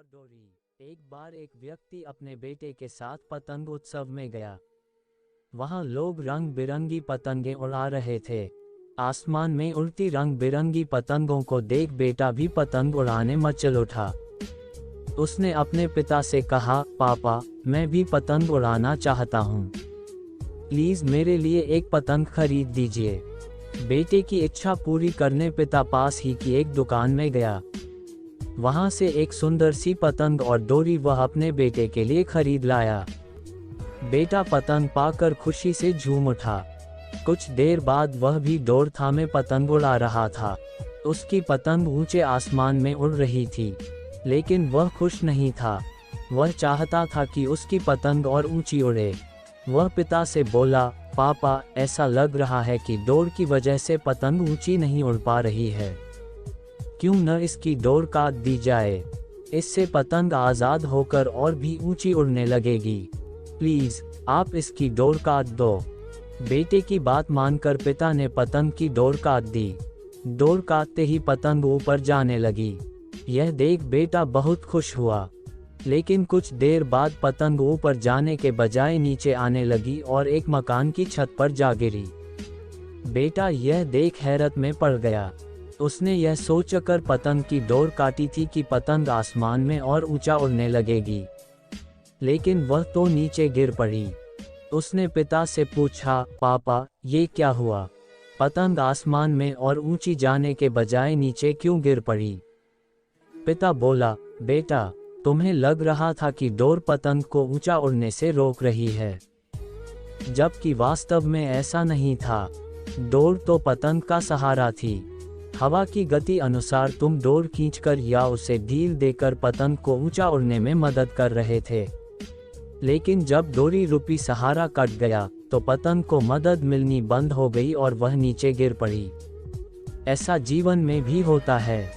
डोरी। एक बार एक व्यक्ति अपने बेटे के साथ पतंग उत्सव में गया। वहां लोग रंग बिरंगी पतंगें उड़ा रहे थे। आसमान में उड़ती रंग बिरंगी पतंगों को देख बेटा भी पतंग उड़ाने मचल उठा। उसने अपने पिता से कहा, पापा, मैं भी पतंग उड़ाना चाहता हूँ। प्लीज मेरे लिए एक पतंग खरीद दीजिए। बेटे की इच्छा पूरी करने पिता पास ही की एक दुकान में गया। वहां से एक सुंदर सी पतंग और डोरी वह अपने बेटे के लिए खरीद लाया। बेटा पतंग पाकर खुशी से झूम उठा। कुछ देर बाद वह भी डोर थामे पतंग उड़ा रहा था। उसकी पतंग ऊंचे आसमान में उड़ रही थी, लेकिन वह खुश नहीं था। वह चाहता था कि उसकी पतंग और ऊंची उड़े। वह पिता से बोला, पापा, ऐसा लग रहा है कि डोर की वजह से पतंग ऊंची नहीं उड़ पा रही है। क्यों न इसकी डोर काट दी जाए? इससे पतंग आज़ाद होकर और भी ऊंची उड़ने लगेगी। प्लीज आप इसकी डोर काट दो। बेटे की बात मानकर पिता ने पतंग की डोर काट दी। डोर काटते ही पतंग ऊपर जाने लगी। यह देख बेटा बहुत खुश हुआ, लेकिन कुछ देर बाद पतंग ऊपर जाने के बजाय नीचे आने लगी और एक मकान की छत पर जा गिरी। बेटा यह देख हैरत में पड़ गया। उसने यह सोचकर पतंग की डोर काटी थी कि पतंग आसमान में और ऊंचा उड़ने लगेगी, लेकिन वह तो नीचे गिर पड़ी। उसने पिता से पूछा, पापा, ये क्या हुआ? पतंग आसमान में और ऊंची जाने के बजाय नीचे क्यों गिर पड़ी? पिता बोला, बेटा, तुम्हें लग रहा था कि डोर पतंग को ऊंचा उड़ने से रोक रही है, जबकि वास्तव में ऐसा नहीं था। डोर तो पतंग का सहारा थी। हवा की गति अनुसार तुम डोर खींचकर या उसे ढील देकर पतंग को ऊंचा उड़ने में मदद कर रहे थे, लेकिन जब डोरी रूपी सहारा कट गया तो पतंग को मदद मिलनी बंद हो गई और वह नीचे गिर पड़ी। ऐसा जीवन में भी होता है।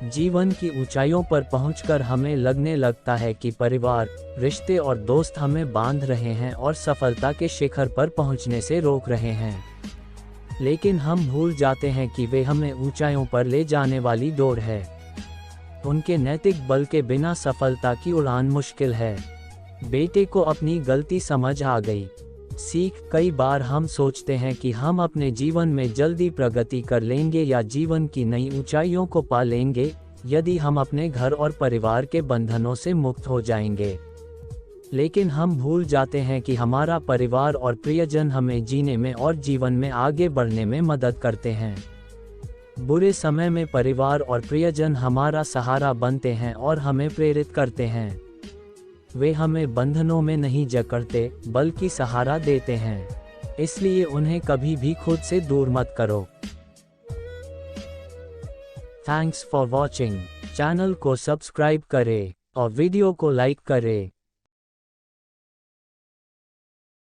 जीवन की ऊंचाइयों पर पहुंचकर हमें लगने लगता है कि परिवार, रिश्ते और दोस्त हमें बांध रहे हैं और सफलता के शिखर पर पहुंचने से रोक रहे हैं, लेकिन हम भूल जाते हैं कि वे हमें ऊंचाइयों पर ले जाने वाली डोर है। उनके नैतिक बल के बिना सफलता की उड़ान मुश्किल है। बेटे को अपनी गलती समझ आ गई। कई बार हम सोचते हैं कि हम अपने जीवन में जल्दी प्रगति कर लेंगे या जीवन की नई ऊंचाइयों को पा लेंगे यदि हम अपने घर और परिवार के बंधनों से मुक्त हो जाएंगे। लेकिन हम भूल जाते हैं कि हमारा परिवार और प्रियजन हमें जीने में और जीवन में आगे बढ़ने में मदद करते हैं। बुरे समय में परिवार और प्रियजन हमारा सहारा बनते हैं और हमें प्रेरित करते हैं। वे हमें बंधनों में नहीं जकड़ते, बल्कि सहारा देते हैं। इसलिए उन्हें कभी भी खुद से दूर मत करो। Thanks for watching. चैनल को सब्सक्राइब करें और वीडियो को लाइक करें।